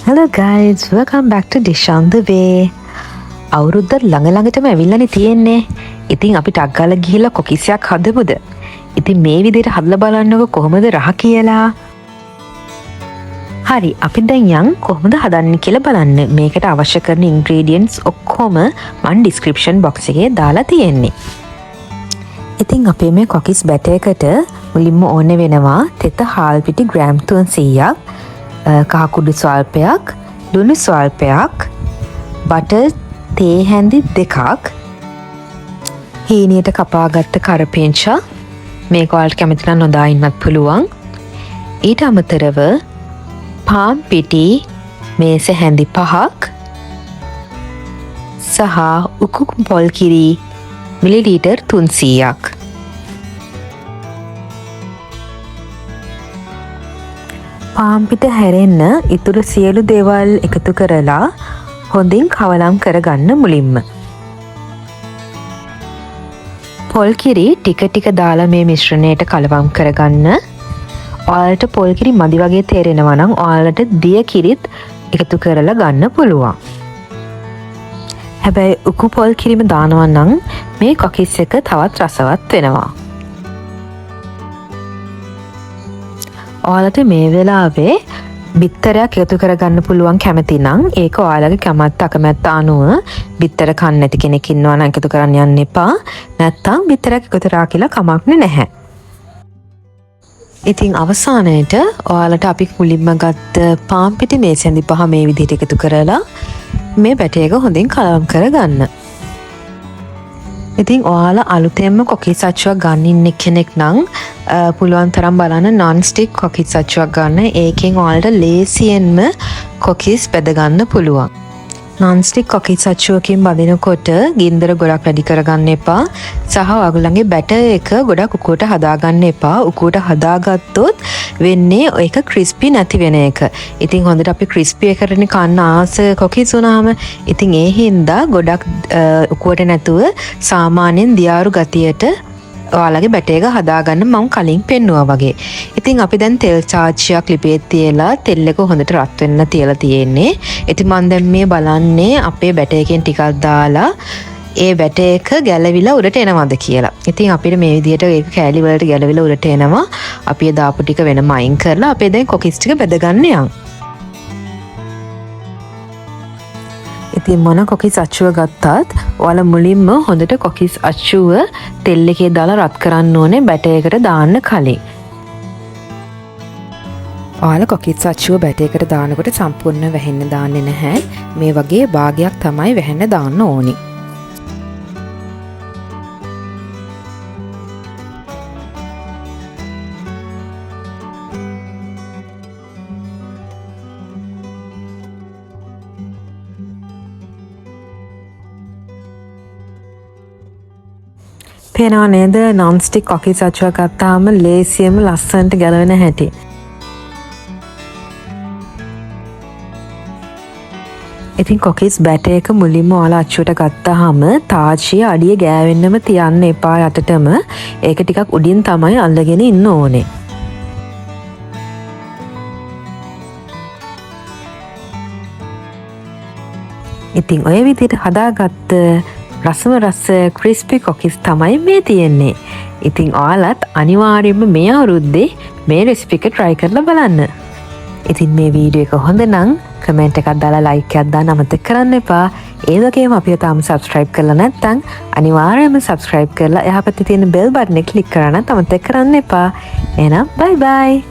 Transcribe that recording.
Hello guys, welcome back to Dishontheway. අවුරුද්ද ළඟටම ඇවිල්ලානේ තියෙන්නේ. ඉතින් අපි ටක් ගාලා ගිහිල්ලා කොකිස්යක් හදමුද? ඉතින් මේ විදිහට හදලා බලන්නකො කොහොමද රහ කියලා. හරි, අපි දැන් යන් කොහොමද හදන්නේ කියලා බලන්න. මේකට අවශ්‍ය කරන ingredients ඔක්කොම මම description box එකේ දාලා තියෙන්නේ. ඉතින් අපේ මේ කොකිස් බැටරයකට මුලින්ම ඕනේ වෙනවා තෙත හාල් පිටි ග්‍රෑම් 300ක්, කහකුඩු ස්වල්පයක්, ලුණු ස්වල්පයක්, බටර් තේ හැඳි 2ක්, හීනියට කපාගත්ත කරපිංචා, මේක ඔයාලට කැමති නම් නොදා ඉන්නත් පුළුවන්. ඊට අමතරව පාන් පිටි මේස හැඳි 5ක් සහ උකුක් පොල් කිරි මිලිලීටර් 300ක්. පාන් පිට හැරෙන්න ඉතුරු සියලු දේවල් එකතු කරලා හොඳින් කවලම් කරගන්න මුලින්ම. පොල් කිරි ටික ටික දාලා මේ මිශ්‍රණයට කලවම් කරගන්න. ඔයාලට පොල් කිරි මදි වගේ තේරෙනවා නම් ඔයාලට දිය කිරිත් එකතු කරලා ගන්න පුළුවන්. හැබැයි උකු පොල් කිරිම දානවා නම් මේ කොකිස් එක තවත් රසවත් වෙනවා. ඔයාලට මේ වෙලාවේ බිත්තරයක් එකතු කරගන්න පුළුවන් කැමති නම් ඒක ඔයාලගේ කැමැත්ත අකමැත්ත අනුව බිත්තර කන්න නැති කෙනෙක් ඉන්නවා නම් එකතු කරන්න යන්න එපා. නැත්තම් බිත්තරයක් එකතු කරා කියලා කමක් නැහැ. ඉතින් අවසානයේට ඔයාලට අපි මුලින්ම ගත්ත පාන් පිටි මේස හැඳි 5 මේ විදිහට එකතු කරලා මේ බැටර් එක හොඳින් කලවම් කරගන්න. ඉතින් ඔයාලා අලුතෙන්ම කොකිස් අච්චුවක් ගන්න ඉන්න කෙනෙක් නම් පුළුවන් තරම් බලන්න non stick කොකිස් අච්චුවක් ගන්න. ඒකෙන් ඔයාලට ලේසියෙන්ම කොකිස් බෙද ගන්න පුළුවන්. non stick කොකිස් අච්චුවකින් බදිනකොට ගින්දර ගොඩක් වැඩි කරගන්න එපා. සහ ඔයගොල්ලන්ගේ බැටර් එක ගොඩක් උකුවට හදාගන්න එපා. උකුවට හදාගත්තොත් වෙන්නේ ඒක ක්‍රිස්පි නැති වෙන එක. ඉතින් හොඳට අපි ක්‍රිස්පි එකටනේ කන්න ආස කොකිස් උනාම ඉතින් ඒ හින්දා ගොඩක් උකුවට නැතුව සාමාන්‍යයෙන් දියාරු ගතියට ඔයාලගේ බැටර් එක හදාගන්න මම කලින් පෙන්නුවා වගේ. ඉතින් අපි දැන් තෙල් චාච්චියක් ලිපේ තියලා තෙල් එක හොඳට රත් වෙන්න තියලා තියෙන්නේ. ඉතින් මම දැන් මේ බලන්නේ අපේ බැටර් එකෙන් ටිකක් දාලා ඒ බැටර් එක ගැලවිලා උඩට එනවද කියලා. ඉතින් අපිට මේ විදිහට ඒක කෑලි වලට ගැලවිලා උඩට එනවා. අපි ඒ දාපු ටික වෙනම අයින් කරලා අපේ දැන් කොකිස් ටික බෙද ගන්න යන්. ඉතින් මොන කොකිස් අච්චුව ගත්තත් ඔයාලා මුලින්ම හොඳට කොකිස් අච්චුව තෙල් එකේ දාලා රත් කරන්න ඕනේ බැටර් එකට දාන්න කලින්. ඔයාලා කොකිස් අච්චුව බැටර් එකට දානකොට සම්පූර්ණ වැහෙන්න දාන්නේ නැහැ. මේ වගේ භාගයක් තමයි වැහෙන්න දාන්න ඕනි. පේනවා නේද non stick කොකිස් අච්චුවක් ගත්තාම ලේසියෙම ලස්සනට ගැලවෙන හැටි. ඉතින් කොකිස් බැටර් එක මුලින්ම ඔයාලා අච්චුවට ගත්තාම තාච්චිය අඩිය ගෑවෙන්නම තියන්න එපා යටටම. ඒක ටිකක් උඩින් තමයි අල්ලගෙන ඉන්න ඕනේ. ඉතින් ඔය විදිහට හදාගත්ත රසම රස ක්‍රිස්පි කොකිස් තමයි මේ තියෙන්නේ. ඉතින් ඔයාලත් අනිවාර්යයෙන්ම මේ අවුරුද්දේ මේ රෙසිපි එක try කරලා බලන්න. ඉතින් මේ වීඩියෝ එක හොඳ නම් කමෙන්ට් එකක් දාලා ලයික් එකක් දාන්න අමතක කරන්න එපා. ඒ වගේම අපිව තාම subscribe කරලා නැත්නම් අනිවාර්යයෙන්ම subscribe කරලා එහා පැත්තේ තියෙන bell button එක click කරන්න අමතක කරන්න එපා. එහෙනම් bye bye.